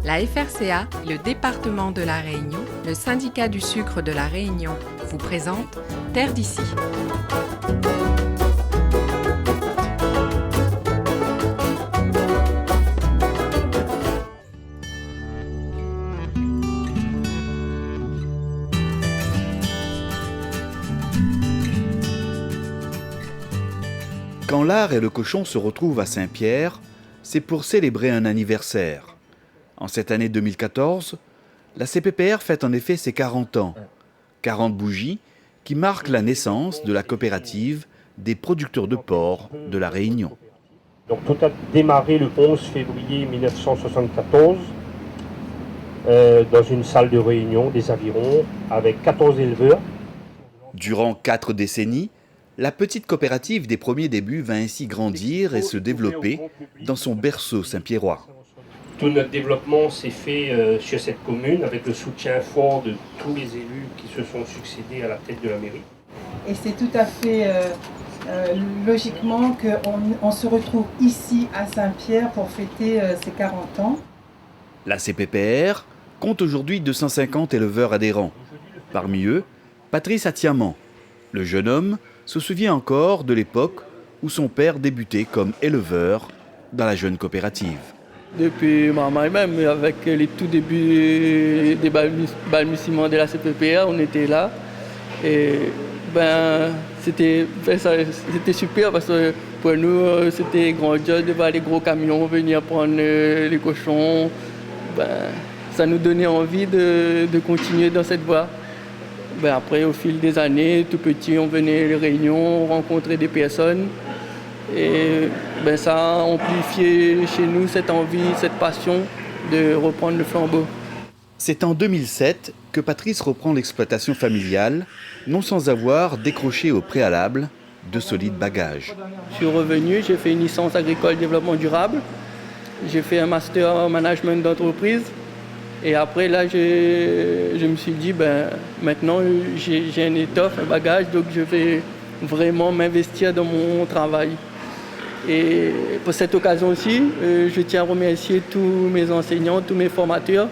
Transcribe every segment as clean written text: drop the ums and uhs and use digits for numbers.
La FRCA, le département de la Réunion, le syndicat du sucre de la Réunion vous présente Terre d'ici. Quand l'art et le cochon se retrouvent à Saint-Pierre, c'est pour célébrer un anniversaire. En cette année 2014, la CPPR fête en effet ses 40 ans. 40 bougies qui marquent la naissance de la coopérative des producteurs de porc de la Réunion. Donc tout a démarré le 11 février 1974 dans une salle de réunion des avirons avec 14 éleveurs. Durant 4 décennies, la petite coopérative des premiers débuts va ainsi grandir et se développer dans son berceau saint-pierrois. Tout notre développement s'est fait sur cette commune avec le soutien fort de tous les élus qui se sont succédés à la tête de la mairie. Et c'est tout à fait logiquement qu'on se retrouve ici à Saint-Pierre pour fêter ses 40 ans. La CPPR compte aujourd'hui 250 éleveurs adhérents. Parmi eux, Patrice Atiaman. Le jeune homme se souvient encore de l'époque où son père débutait comme éleveur dans la jeune coopérative. Depuis maman et même, avec les tout débuts des balbutiements de la CPPR, on était là. Et c'était super parce que pour nous, c'était grandiose de voir les gros camions venir prendre les cochons. Ça nous donnait envie de continuer dans cette voie. Après, au fil des années, tout petit, on venait à les réunions, on rencontrait des personnes. Et ça a amplifié chez nous cette envie, cette passion de reprendre le flambeau. C'est en 2007 que Patrice reprend l'exploitation familiale, non sans avoir décroché au préalable de solides bagages. Je suis revenu, j'ai fait une licence agricole développement durable, j'ai fait un master en management d'entreprise. Et après, là, je me suis dit, maintenant, j'ai une étoffe, un bagage, donc je vais vraiment m'investir dans mon travail. Et pour cette occasion aussi, je tiens à remercier tous mes enseignants, tous mes formateurs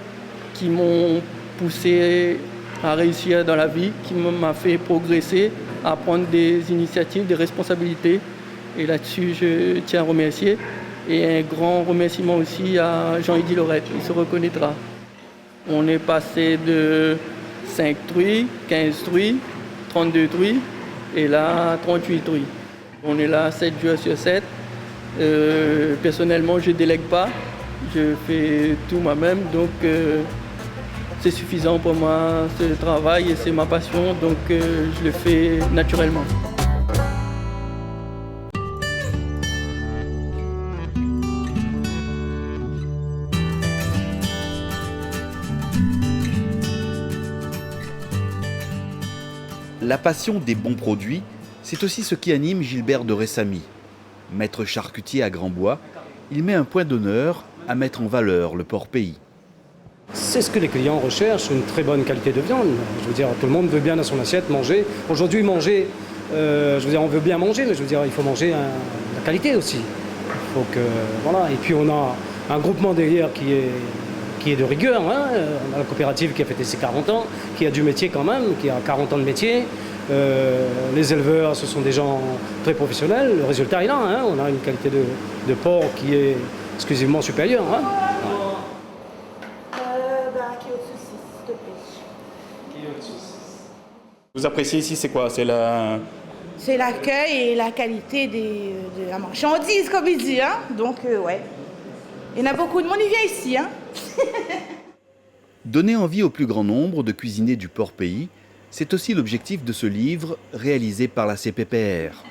qui m'ont poussé à réussir dans la vie, qui m'ont fait progresser, à prendre des initiatives, des responsabilités. Et là-dessus, je tiens à remercier. Et un grand remerciement aussi à Jean-Yves Lorette, il se reconnaîtra. On est passé de 5 truies, 15 truies, 32 truies et là 38 truies. On est là 7 jours sur 7. Personnellement, je ne délègue pas. Je fais tout moi-même. Donc c'est suffisant pour moi, ce travail et c'est ma passion. Donc je le fais naturellement. La passion des bons produits, c'est aussi ce qui anime Gilbert de Ressamy. Maître charcutier à Grand-Bois, il met un point d'honneur à mettre en valeur le porc pays. C'est ce que les clients recherchent, une très bonne qualité de viande. Je veux dire, tout le monde veut bien dans son assiette manger. Aujourd'hui, manger, on veut bien manger, mais il faut manger la qualité aussi. Il faut que, voilà. Et puis on a un groupement derrière qui est de rigueur. Hein. On a la coopérative qui a fêté ses 40 ans, qui a du métier quand même, qui a 40 ans de métier. Les éleveurs, ce sont des gens très professionnels. Le résultat est là. Hein. On a une qualité de porc qui est exclusivement supérieure. Hein. Vous appréciez ici, c'est quoi? C'est l'accueil et la qualité de la marchandise, comme il dit. Hein. Donc, ouais. Il y en a beaucoup de monde qui vient ici. Hein. Donner envie au plus grand nombre de cuisiner du porc pays, c'est aussi l'objectif de ce livre réalisé par la CPPR.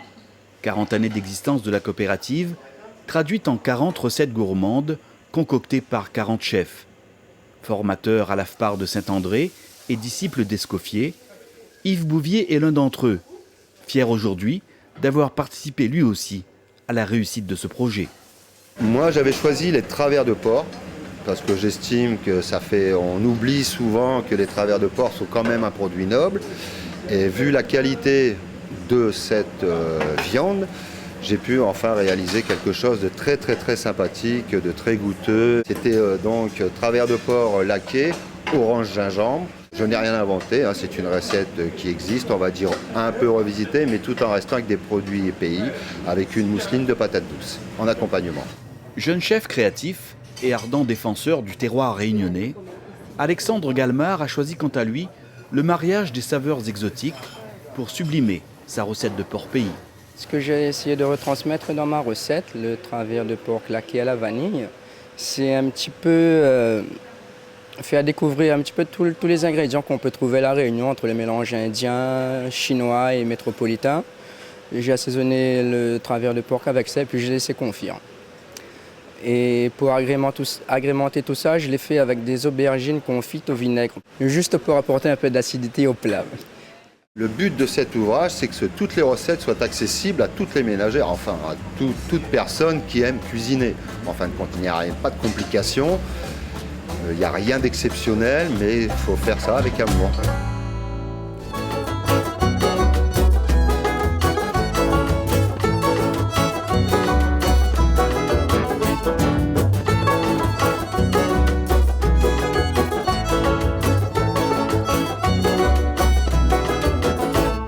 40 années d'existence de la coopérative, traduite en 40 recettes gourmandes concoctées par 40 chefs. Formateur à l'AFPAR de Saint-André et disciple d'Escoffier, Yves Bouvier est l'un d'entre eux, fier aujourd'hui d'avoir participé lui aussi à la réussite de ce projet. Moi, j'avais choisi les travers de porc parce que j'estime que on oublie souvent que les travers de porc sont quand même un produit noble. Et vu la qualité de cette viande, j'ai pu enfin réaliser quelque chose de très très très sympathique, de très goûteux. C'était donc travers de porc laqué, orange gingembre. Je n'ai rien inventé, hein, c'est une recette qui existe, on va dire un peu revisitée, mais tout en restant avec des produits pays, avec une mousseline de patates douces en accompagnement. Jeune chef créatif et ardent défenseur du terroir réunionnais, Alexandre Galmard a choisi quant à lui le mariage des saveurs exotiques pour sublimer sa recette de porc pays. Ce que j'ai essayé de retransmettre dans ma recette, le travers de porc laqué à la vanille, c'est un petit peu faire découvrir un petit peu tous les ingrédients qu'on peut trouver à La Réunion entre les mélanges indiens, chinois et métropolitains. J'ai assaisonné le travers de porc avec ça et puis j'ai laissé confire. Et pour agrémenter tout ça, je l'ai fait avec des aubergines confites au vinaigre, juste pour apporter un peu d'acidité au plat. Le but de cet ouvrage, c'est que toutes les recettes soient accessibles à toutes les ménagères, enfin à toute personne qui aime cuisiner. En fin de compte, il n'y a pas de complications, il n'y a rien d'exceptionnel, mais il faut faire ça avec amour.